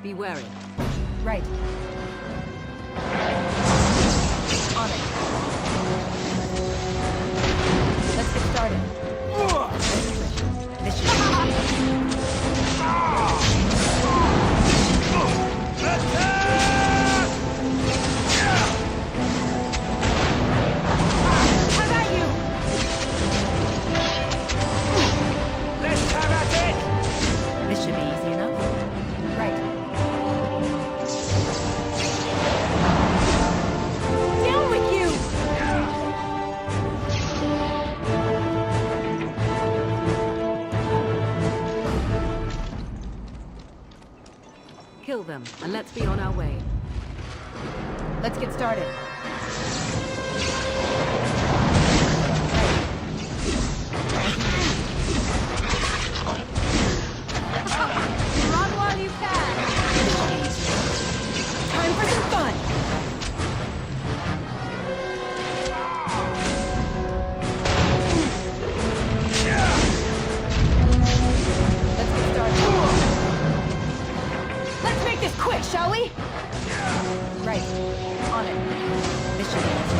Be wary. Right. On it. Let's get started. This should How about you? Let's have at it! This should be easy enough. Right. Down with you! Kill them, and let's be on our way. Let's get started. Run while you can. Time for some fun. Let's get started. Let's make this quick, shall we? Right. On it. This should be easy.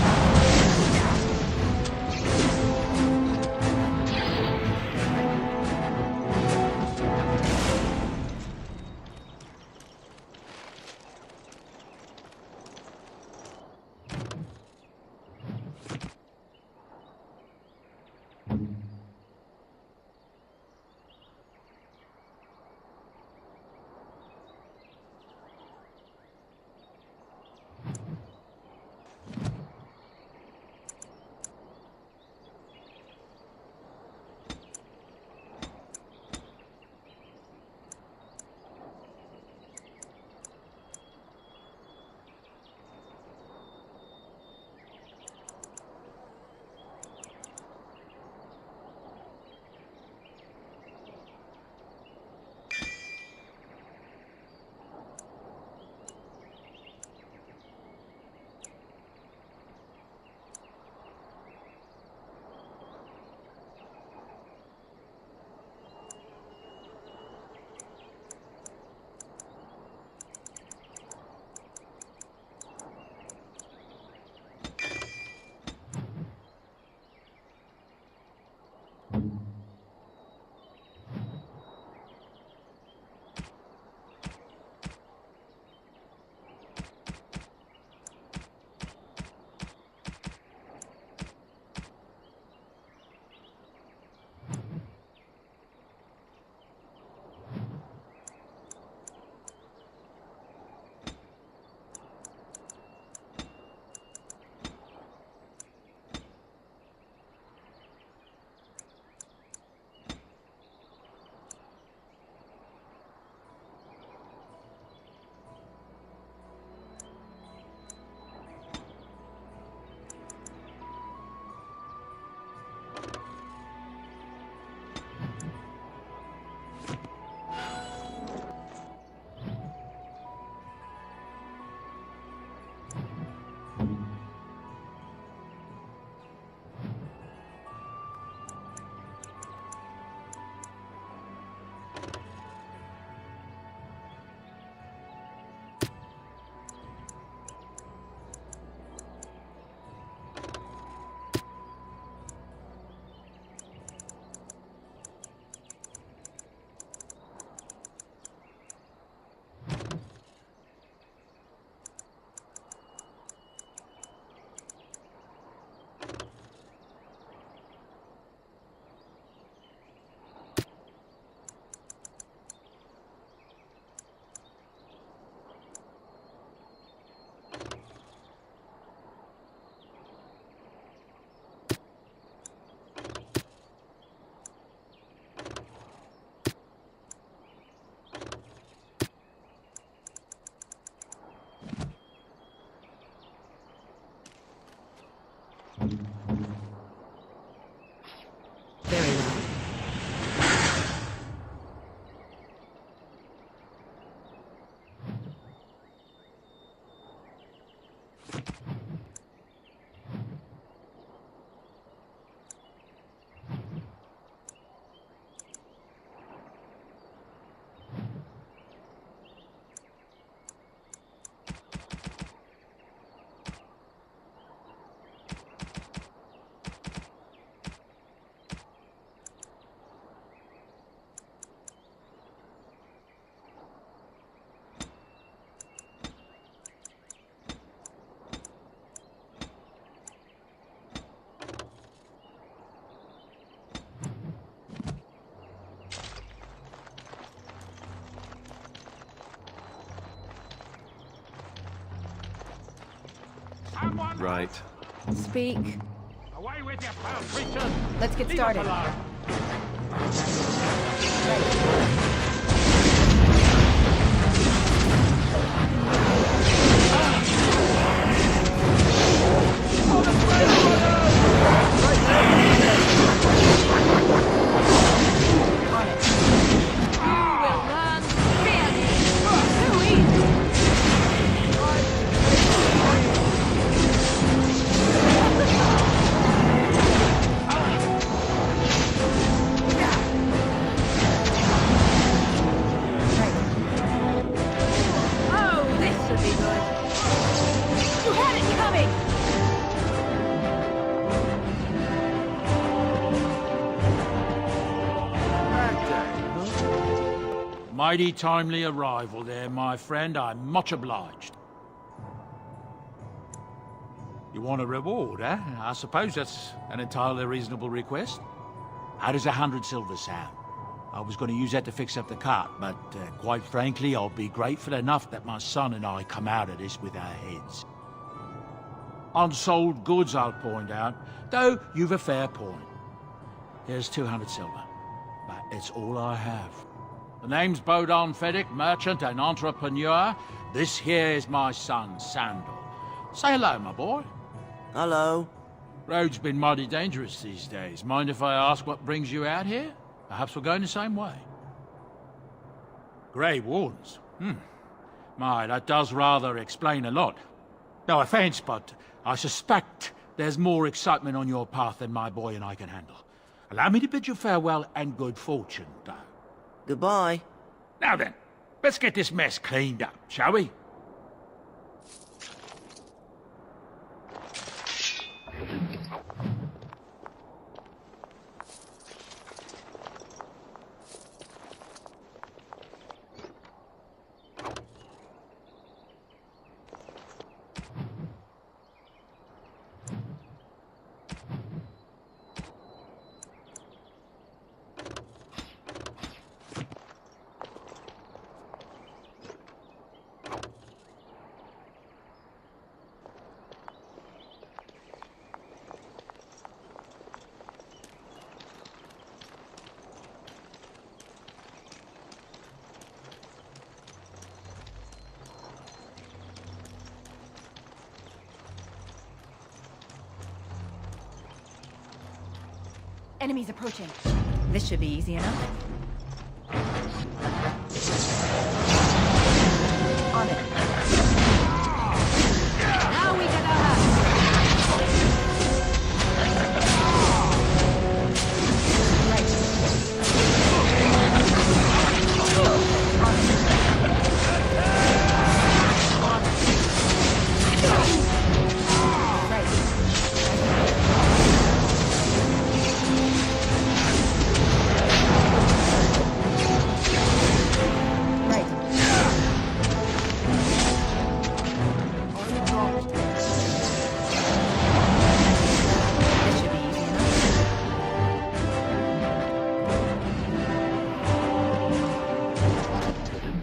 Very well. Someone Right. Speak. away with you, foul creatures! Let's get Leave us started. alone. On it. Will learn fear me. Too easy. Oh, this should be good. You had it coming! Mighty timely arrival there, my friend. I'm much obliged. You want a reward, eh? I suppose that's an entirely reasonable request. How does 100 silver sound? I was going to use that to fix up the cart, but quite frankly, I'll be grateful enough that my son and I come out of this with our heads. Unsold goods, I'll point out, though you've a fair point. Here's 200 silver, but it's all I have. The name's Bodon Feddick, merchant and entrepreneur. This here is my son, Sandal. Say hello, my boy. Hello. Road's been mighty dangerous these days. Mind if I ask what brings you out here? Perhaps we're going the same way. Grey Wardens? My, that does rather explain a lot. No offense, but I suspect there's more excitement on your path than my boy and I can handle. Allow me to bid you farewell and good fortune, though. Goodbye. Now then, let's get this mess cleaned up, shall we? Enemies approaching. This should be easy enough. On it. Now we get our This should be easy enough.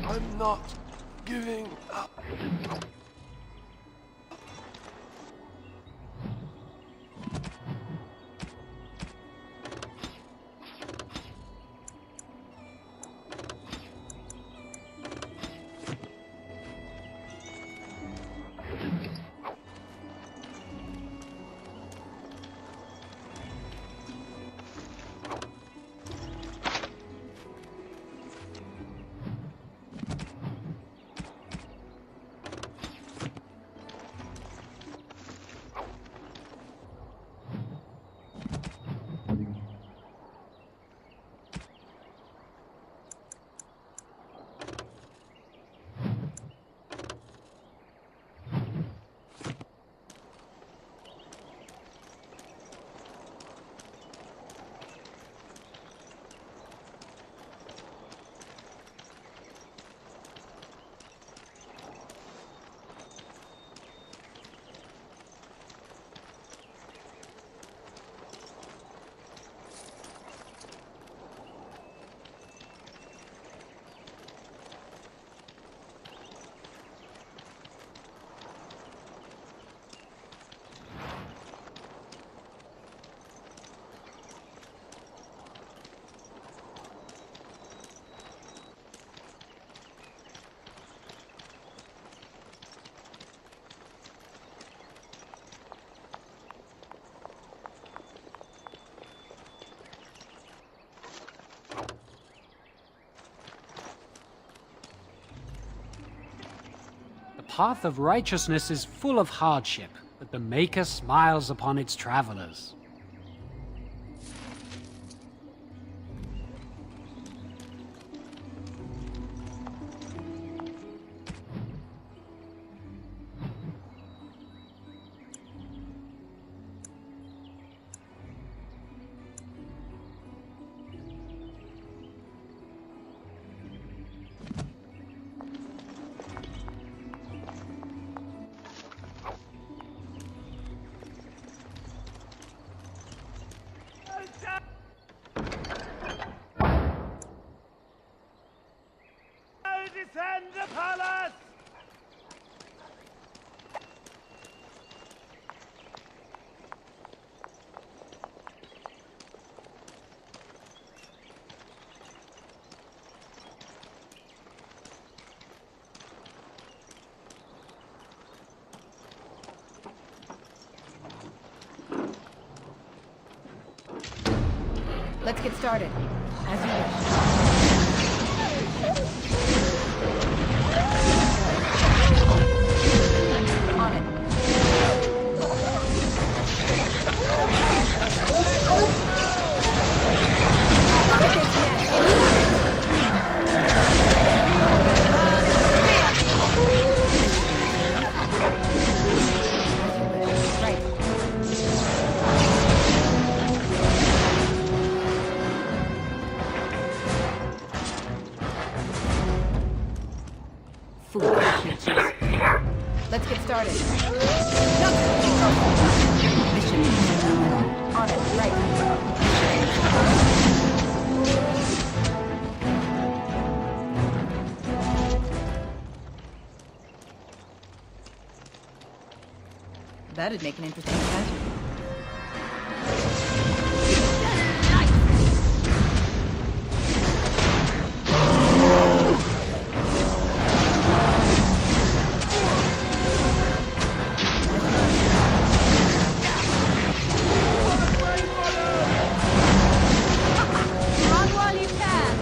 I'm not giving up. path of righteousness is full of hardship, but the Maker smiles upon its travelers. Defend the palace! Let's get started. As you wish. On it. Right. Foolish creatures. Let's get started. Mission. On it. Right. That'd make an interesting statue. Run while you can.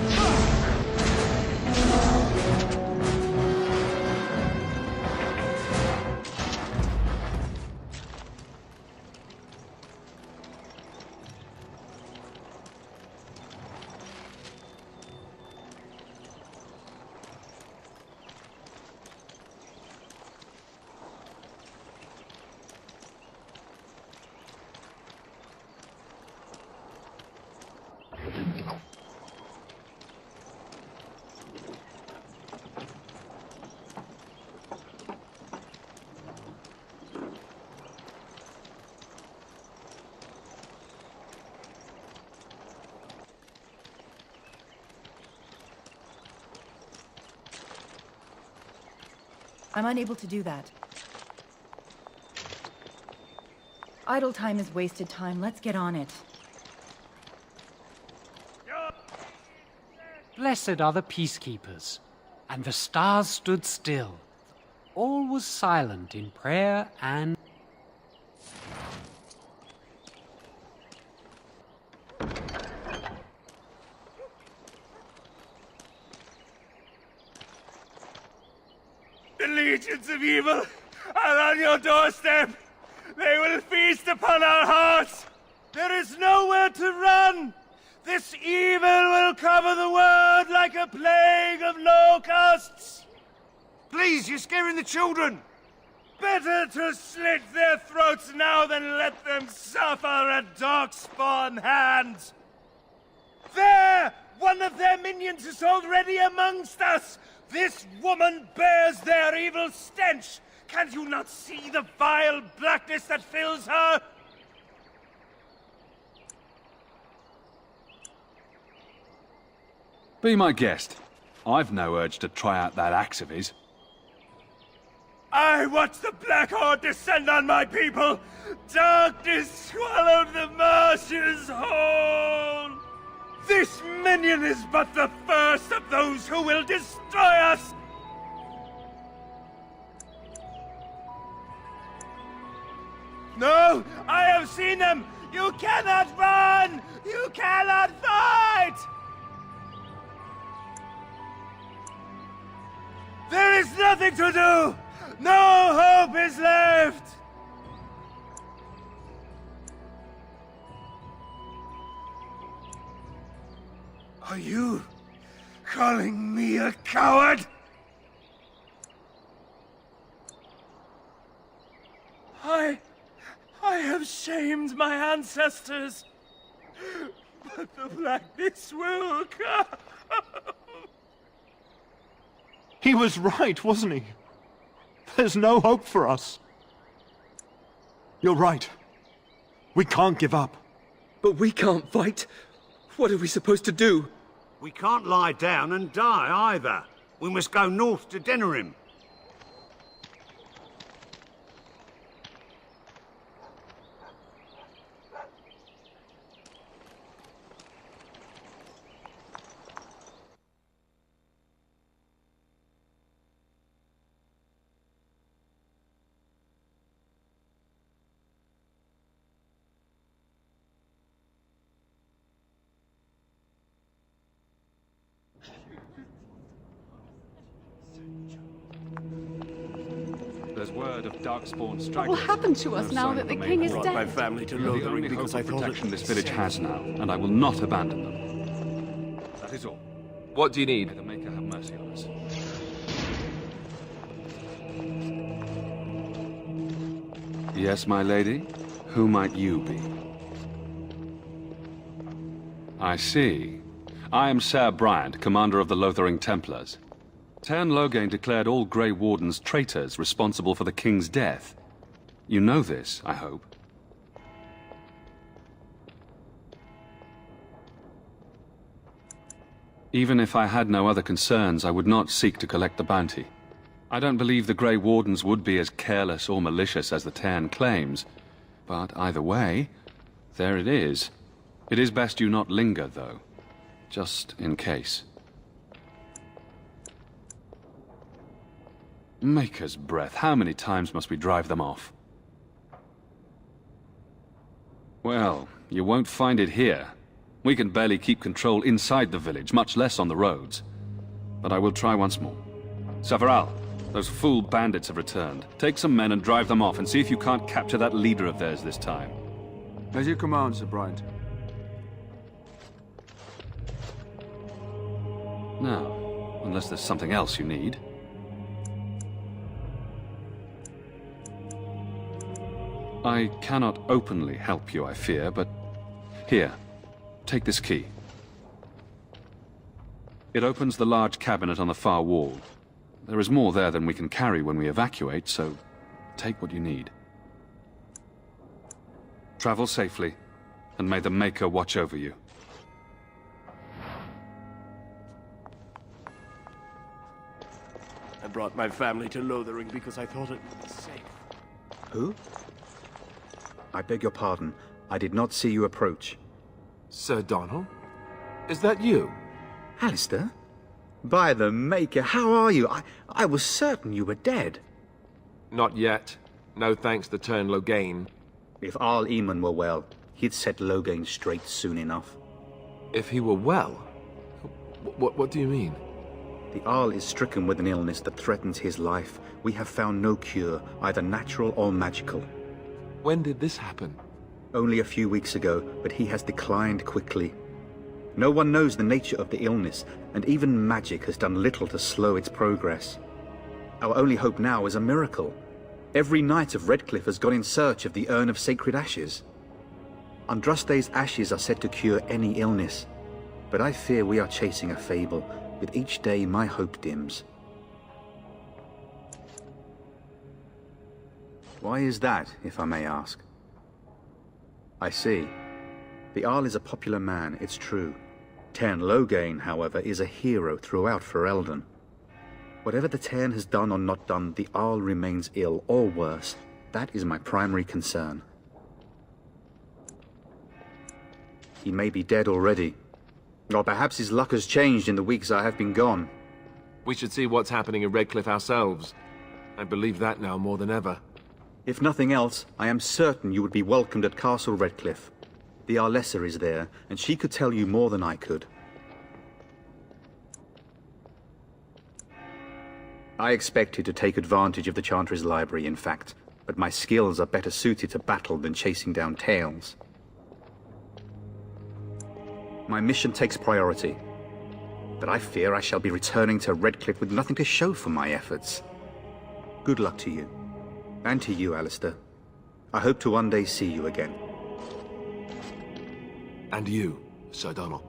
I'm unable to do that. Idle time is wasted time. Let's get on it. Blessed are the peacekeepers. And the stars stood still. All was silent in prayer and... The legions of evil are on your doorstep. They will feast upon our hearts. There is nowhere to run. This evil will cover the world like a plague of locusts. Please, you're scaring the children. Better to slit their throats now than let them suffer at darkspawn hands. There! One of their minions is already amongst us! This woman bears their evil stench! Can you not see the vile blackness that fills her? Be my guest. I've no urge to try out that axe of his. I watch the Black Horde descend on my people! Darkness swallowed the marshes whole! This minion is but the first of those who will destroy us! No! I have seen them! You cannot run! You cannot fight! There is nothing to do! Are you calling me a coward? I have shamed my ancestors, but the blackness will come. He was right, wasn't he? There's no hope for us. You're right. We can't give up. But we can't fight. What are we supposed to do? We can't lie down and die either. We must go north to Denerim. There's word of Darkspawn What stragglers. will happen to us now that the king is Brought my dead? family to You're the Lothering only because hope I of thought protection it this village has now, and I will not abandon them. That is all. What do you May need? the Maker have mercy on us. Yes, my lady? Who might you be? I see. I am Ser Bryant, commander of the Lothering Templars. Tern Loghain declared all Grey Wardens traitors responsible for the king's death. You know this, I hope. Even if I had no other concerns, I would not seek to collect the bounty. I don't believe the Grey Wardens would be as careless or malicious as the Tern claims. But either way, there it is. It is best you not linger, though. Just in case. Maker's breath, how many times must we drive them off? Well, you won't find it here. We can barely keep control inside the village, much less on the roads. But I will try once more. Several, those fool bandits have returned. Take some men and drive them off, and see if you can't capture that leader of theirs this time. As you command, Sir Bryant. Now, unless there's something else you need. I cannot openly help you, I fear, but here, take this key. It opens the large cabinet on the far wall. There is more there than we can carry when we evacuate, so take what you need. Travel safely, and may the Maker watch over you. I brought my family to Lothering because I thought it would be safe. Who? I beg your pardon. I did not see you approach. Sir Donald? Is that you? Alistair? By the Maker, how are you? I was certain you were dead. Not yet. No thanks to Tern Loghain. If Arl Eamon were well, he'd set Loghain straight soon enough. If he were well? What do you mean? The Arl is stricken with an illness that threatens his life. We have found no cure, either natural or magical. When did this happen? Only a few weeks ago, but he has declined quickly. No one knows the nature of the illness, and even magic has done little to slow its progress. Our only hope now is a miracle. Every knight of Redcliffe has gone in search of the Urn of Sacred Ashes. Andraste's ashes are said to cure any illness, but I fear we are chasing a fable. With each day, my hope dims. Why is that, if I may ask? I see. The Arl is a popular man, it's true. Tern Loghain, however, is a hero throughout Ferelden. Whatever the Tern has done or not done, the Arl remains ill, or worse. That is my primary concern. He may be dead already. Or perhaps his luck has changed in the weeks I have been gone. We should see what's happening in Redcliffe ourselves. I believe that now more than ever. If nothing else, I am certain you would be welcomed at Castle Redcliffe. The Arlessa is there, and she could tell you more than I could. I expected to take advantage of the Chantry's library, in fact, but my skills are better suited to battle than chasing down tales. My mission takes priority. but I fear I shall be returning to Redcliffe with nothing to show for my efforts. Good luck to you. And to you, Alistair. I hope to one day see you again. And you, Sir Donald.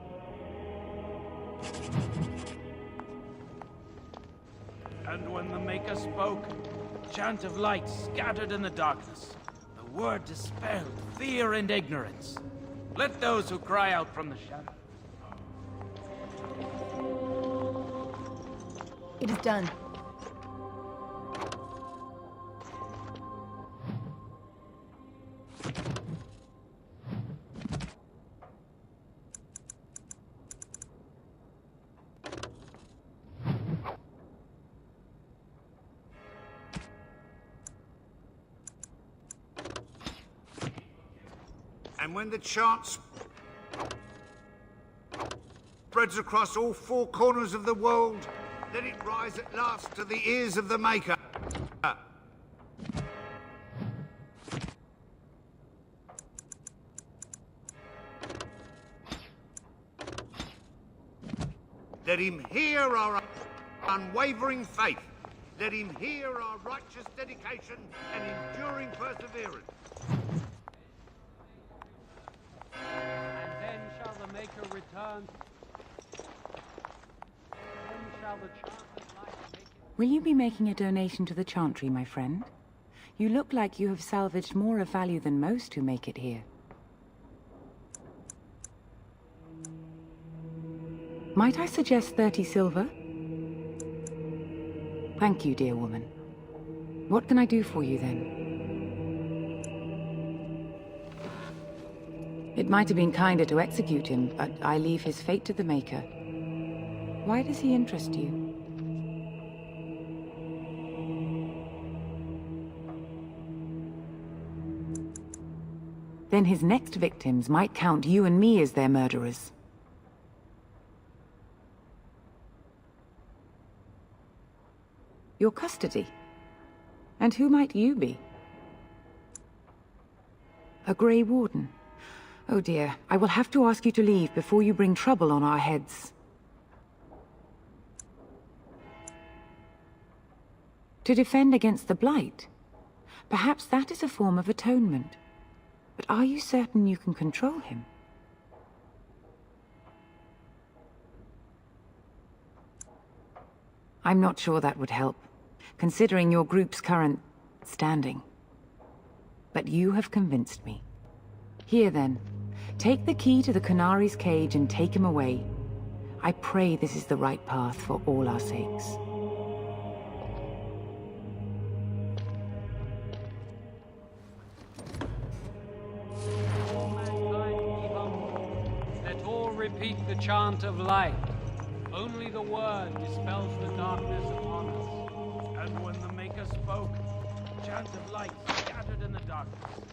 And when the Maker spoke, a chant of light scattered in the darkness. The word dispelled fear and ignorance. Let those who cry out from the shadow. It is done. And when the chant spreads across all four corners of the world, let it rise at last to the ears of the Maker. Let him hear our unwavering faith. Let him hear our righteous dedication and enduring perseverance. And then shall the Maker return. Then shall the chant of light make it... Will you be making a donation to the Chantry, my friend? You look like you have salvaged more of value than most who make it here. Might I suggest 30 silver? Thank you, dear woman. What can I do for you, then? It might have been kinder to execute him, but I leave his fate to the Maker. Why does he interest you? Then his next victims might count you and me as their murderers. Your custody? And who might you be? A Grey Warden? Oh dear, I will have to ask you to leave before you bring trouble on our heads. To defend against the Blight? Perhaps that is a form of atonement. But are you certain you can control him? I'm not sure that would help, considering your group's current standing. But you have convinced me. Here then, take the key to the Canary's cage and take him away. I pray this is the right path for all our sakes. Let all repeat the chant of light. Only the word dispels the darkness upon us. And when the Maker spoke, a chant of light scattered in the darkness.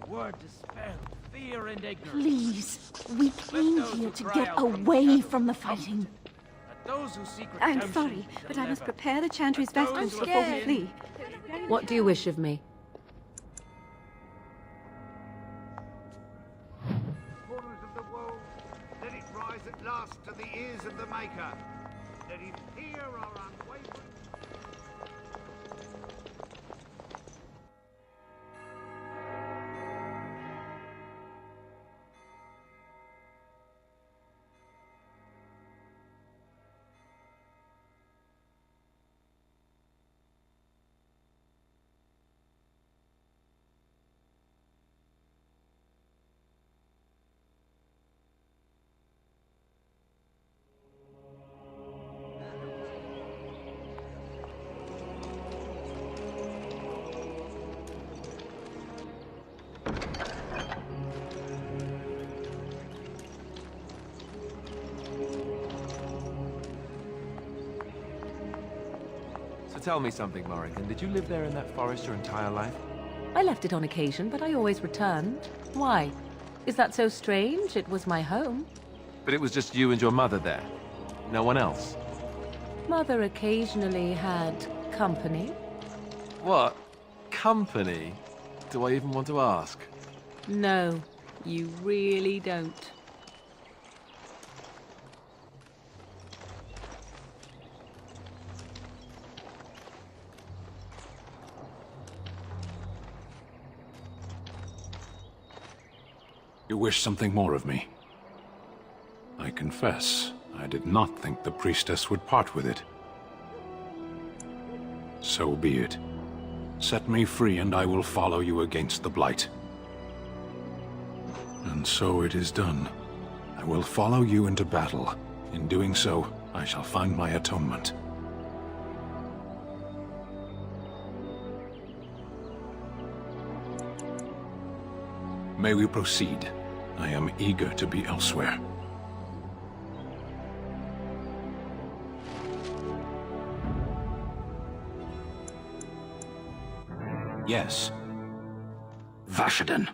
The word dispelled fear and ignorance. Please, we came here to get away from the fighting. Those who seek I'm redemption sorry, but I must deliver. prepare the Chantry's vestments before we flee. What do you wish of me? Corners of the world, let it rise at last to the ears of the Maker. Let him hear our unwavering... Tell me something, Morrigan. Did you live there in that forest your entire life? I left it on occasion, but I always returned. Why? Is that so strange? It was my home. But it was just you and your mother there? No one else? Mother occasionally had company. What? Company? Do I even want to ask? No, you really don't. You wish something more of me? I confess, I did not think the priestess would part with it. So be it. Set me free and I will follow you against the Blight. And so it is done. I will follow you into battle. In doing so, I shall find my atonement. May we proceed? I am eager to be elsewhere. Yes. Vashaden.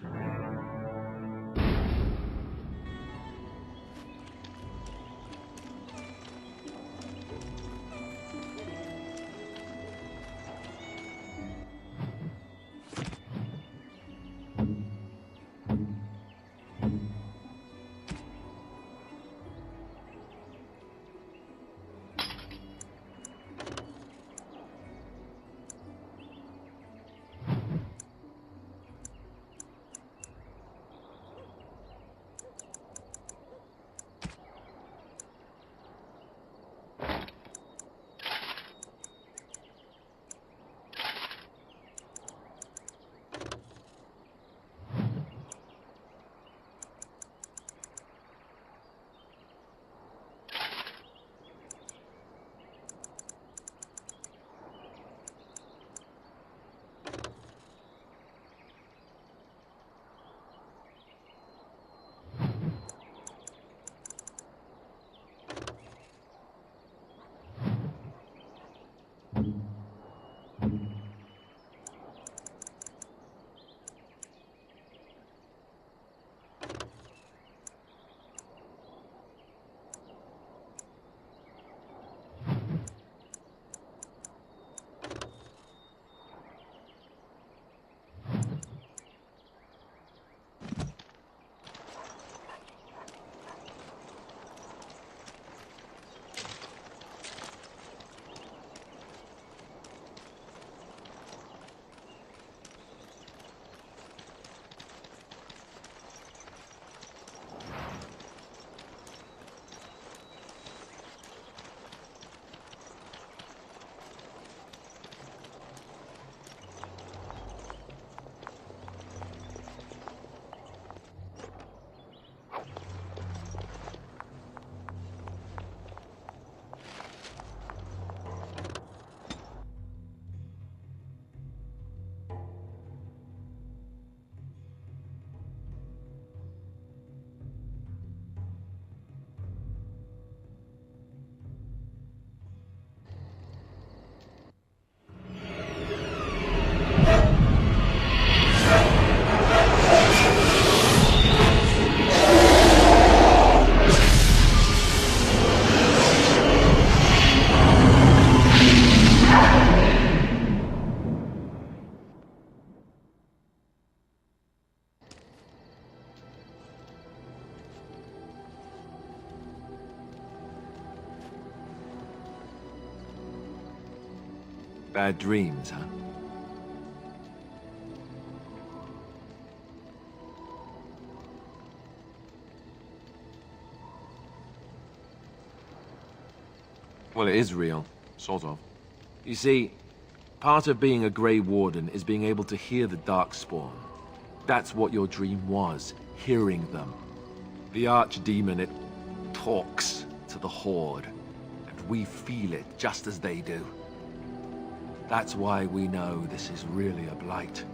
Bad dreams, huh? Well, it is real. Sort of. You see, part of being a Grey Warden is being able to hear the Darkspawn. That's what your dream was, hearing them. The Archdemon, it talks to the Horde, and we feel it just as they do. That's why we know this is really a Blight.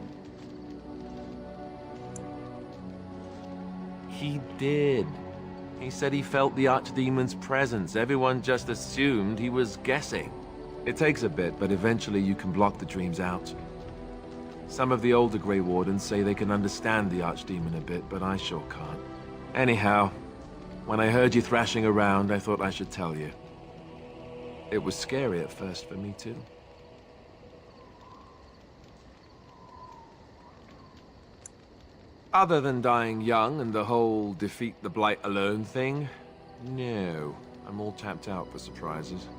He did. He said he felt the Archdemon's presence. Everyone just assumed he was guessing. It takes a bit, but eventually you can block the dreams out. Some of the older Grey Wardens say they can understand the Archdemon a bit, but I sure can't. Anyhow, when I heard you thrashing around, I thought I should tell you. It was scary at first for me, too. Other than dying young and the whole defeat the Blight alone thing, no. I'm all tapped out for surprises.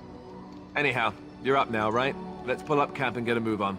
Anyhow, you're up now, right? Let's pull up camp and get a move on.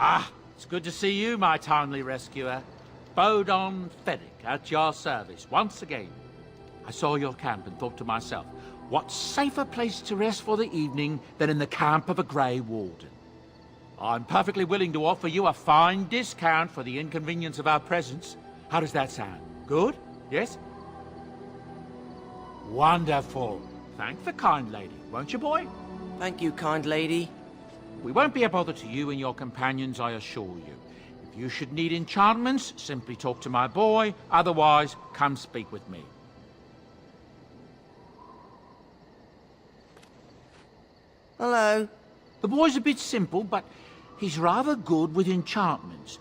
Ah, it's good to see you, my timely rescuer. Bodon Feddick, at your service, once again. I saw your camp and thought to myself, what safer place to rest for the evening than in the camp of a Grey Warden? I'm perfectly willing to offer you a fine discount for the inconvenience of our presence. How does that sound? Good? Yes? Wonderful. Thank the kind lady, won't you, boy? Thank you, kind lady. We won't be a bother to you and your companions, I assure you. If you should need enchantments, simply talk to my boy. Otherwise, come speak with me. Hello. The boy's a bit simple, but he's rather good with enchantments.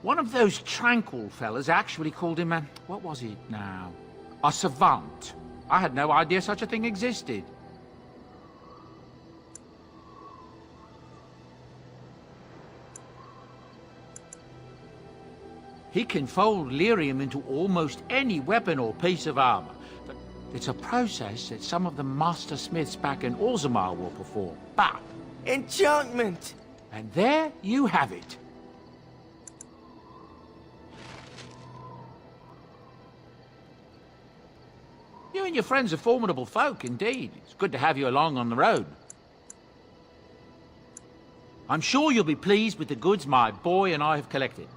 One of those tranquil fellas actually called him a... what was it now? A savant. I had no idea such a thing existed. He can fold lyrium into almost any weapon or piece of armor, but it's a process that some of the master smiths back in Orzammar will perform. But... enchantment! And there you have it. You and your friends are formidable folk, indeed. It's good to have you along on the road. I'm sure you'll be pleased with the goods my boy and I have collected.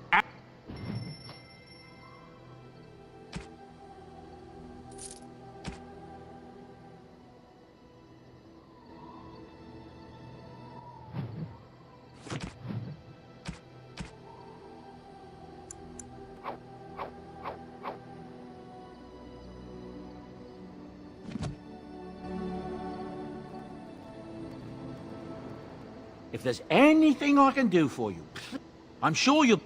If there's anything I can do for you, I'm sure you'll...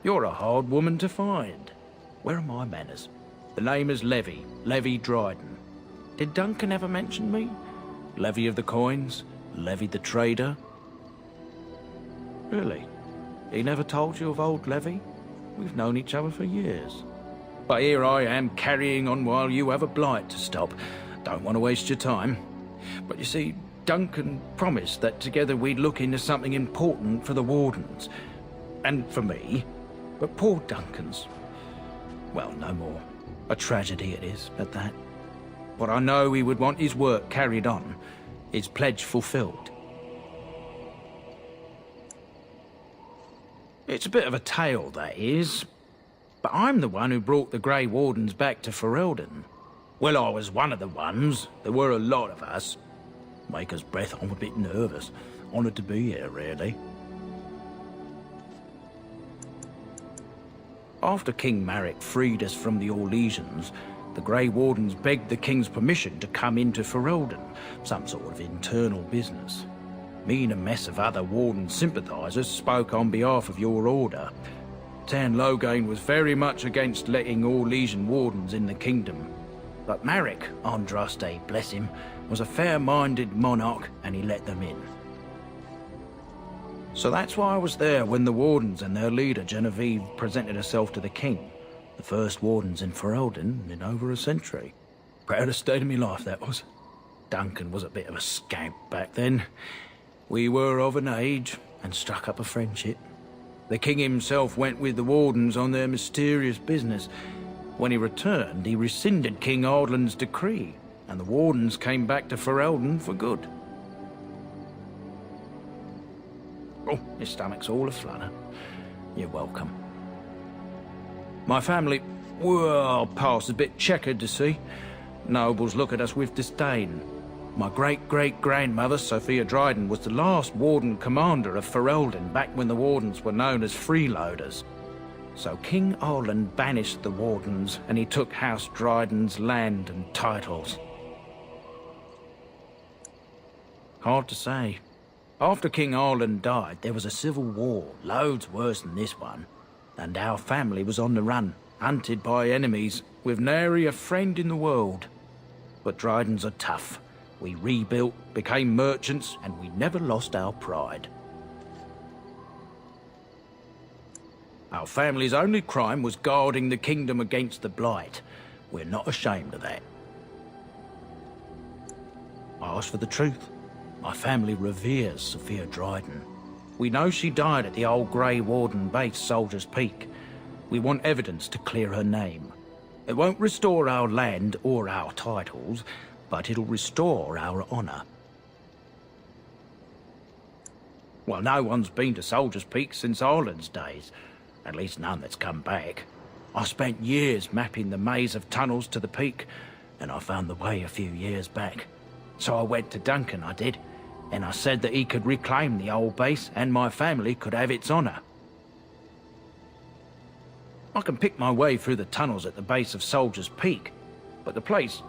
You're a hard woman to find. Where are my manners? The name is Levy, Levy Dryden. Did Duncan ever mention me? Levy of the coins? Levy the trader? Really? He never told you of old Levy? We've known each other for years. But here I am carrying on while you have a blight to stop. Don't want to waste your time. But you see, Duncan promised that together we'd look into something important for the Wardens. And for me. But poor Duncan's... well, no more. A tragedy it is, at that. But I know he would want his work carried on. His pledge fulfilled. It's a bit of a tale, that is. But I'm the one who brought the Grey Wardens back to Ferelden. Well, I was one of the ones. There were a lot of us. Maker's breath, I'm a bit nervous. Honoured to be here, really. After King Marek freed us from the Orlesians, the Grey Wardens begged the King's permission to come into Ferelden, some sort of internal business. Me and a mess of other Warden sympathisers spoke on behalf of your order. Tan Loghain was very much against letting Orlesian Wardens in the kingdom. But Marek, Andraste, bless him, was a fair-minded monarch and he let them in. So that's why I was there when the Wardens and their leader, Genevieve, presented herself to the king. The first Wardens in Ferelden in over a century. Proudest state of my life, that was. Duncan was a bit of a scamp back then. We were of an age and struck up a friendship. The king himself went with the Wardens on their mysterious business. When he returned, he rescinded King Ardland's decree, and the Wardens came back to Ferelden for good. Oh, your stomach's all aflutter. You're welcome. My family, well, past a bit checkered to see. Nobles look at us with disdain. My great-great-grandmother, Sophia Dryden, was the last Warden commander of Ferelden back when the Wardens were known as freeloaders. So King Arland banished the Wardens, and he took House Dryden's land and titles. Hard to say. After King Arland died, there was a civil war, loads worse than this one. And our family was on the run, hunted by enemies, with nary a friend in the world. But Drydens are tough. We rebuilt, became merchants, and we never lost our pride. Our family's only crime was guarding the kingdom against the Blight. we're not ashamed of that. I ask for the truth. My family reveres Sophia Dryden. We know she died at the old Grey Warden base, Soldier's Peak. We want evidence to clear her name. It won't restore our land or our titles, but it'll restore our honor. Well, no one's been to Soldier's Peak since Ireland's days. At least none that's come back. I spent years mapping the maze of tunnels to the peak, and I found the way a few years back. So I went to Duncan, I did, and I said that he could reclaim the old base and my family could have its honor. I can pick my way through the tunnels at the base of Soldier's Peak, but the place,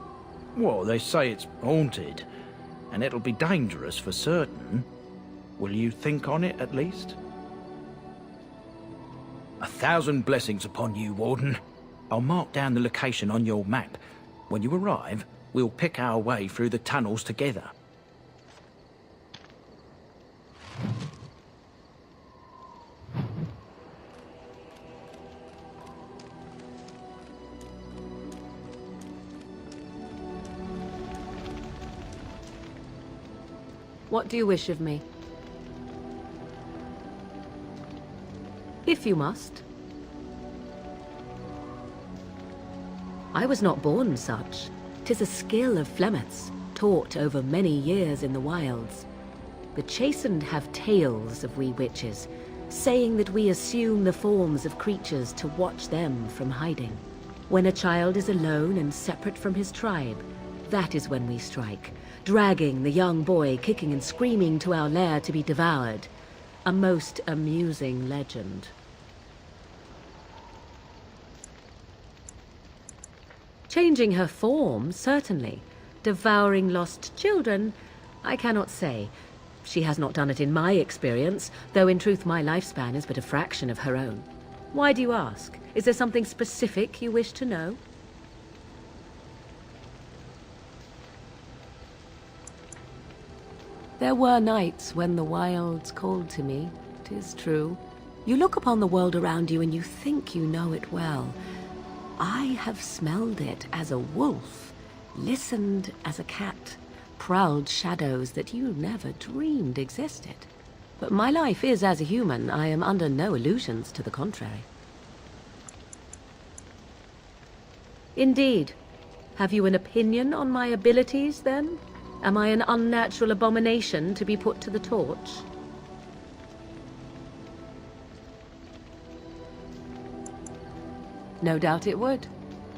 well, they say it's haunted, and it'll be dangerous for certain. Will you think on it at least? 1,000 blessings upon you, Warden. I'll mark down the location on your map. When you arrive, we'll pick our way through the tunnels together. What do you wish of me? If you must. I was not born such. 'Tis a skill of Flemeth's, taught over many years in the wilds. The chastened have tales of we witches, saying that we assume the forms of creatures to watch them from hiding. When a child is alone and separate from his tribe, that is when we strike, dragging the young boy kicking and screaming to our lair to be devoured. A most amusing legend. Changing her form, certainly. Devouring lost children, I cannot say. She has not done it in my experience, though in truth my lifespan is but a fraction of her own. Why do you ask? Is there something specific you wish to know? There were nights when the wilds called to me, 'tis true. You look upon the world around you and you think you know it well. I have smelled it as a wolf, listened as a cat, prowled shadows that you never dreamed existed. But my life is as a human. I am under no illusions to the contrary. Indeed. Have you an opinion on my abilities, then? Am I an unnatural abomination to be put to the torch? No doubt it would.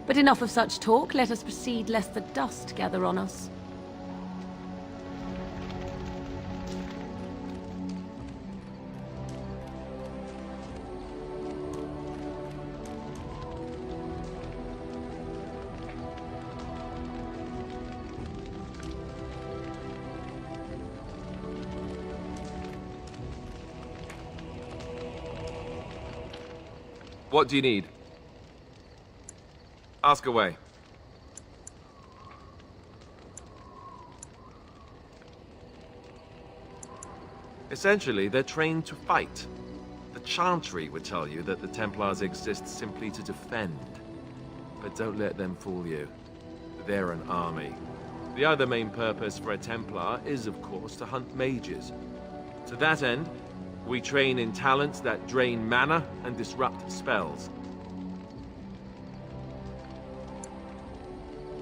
But enough of such talk. Let us proceed, lest the dust gather on us. What do you need? Ask away. Essentially, they're trained to fight. The Chantry would tell you that the Templars exist simply to defend. But don't let them fool you. They're an army. The other main purpose for a Templar is, of course, to hunt mages. To that end, we train in talents that drain mana and disrupt spells.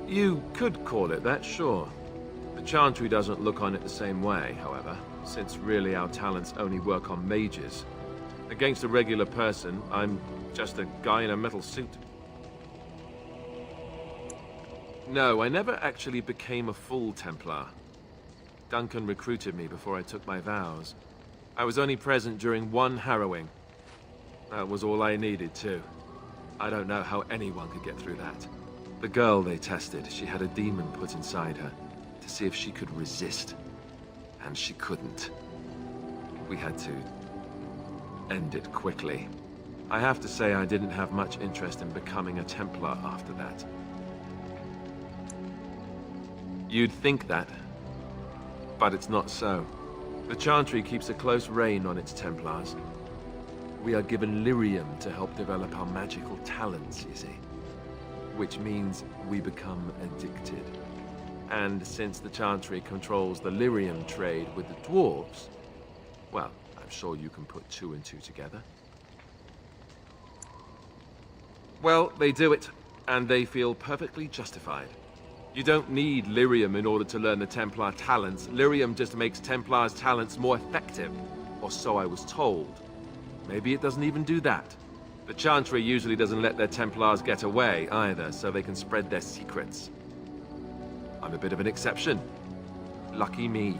You could call it that, sure. The Chantry doesn't look on it the same way, however, since really our talents only work on mages. Against a regular person, I'm just a guy in a metal suit. No, I never actually became a full Templar. Duncan recruited me before I took my vows. I was only present during one harrowing. That was all I needed, too. I don't know how anyone could get through that. The girl they tested, she had a demon put inside her to see if she could resist. And she couldn't. We had to end it quickly. I have to say I didn't have much interest in becoming a Templar after that. You'd think that, but it's not so. The Chantry keeps a close rein on its Templars. We are given lyrium to help develop our magical talents, you see. which means we become addicted. And since the Chantry controls the lyrium trade with the dwarves, well, I'm sure you can put 2 and 2 together. Well, they do it, and they feel perfectly justified. You don't need lyrium in order to learn the Templar talents. Lyrium just makes Templars' talents more effective, or so I was told. Maybe it doesn't even do that. The Chantry usually doesn't let their Templars get away either, so they can spread their secrets. I'm a bit of an exception. Lucky me.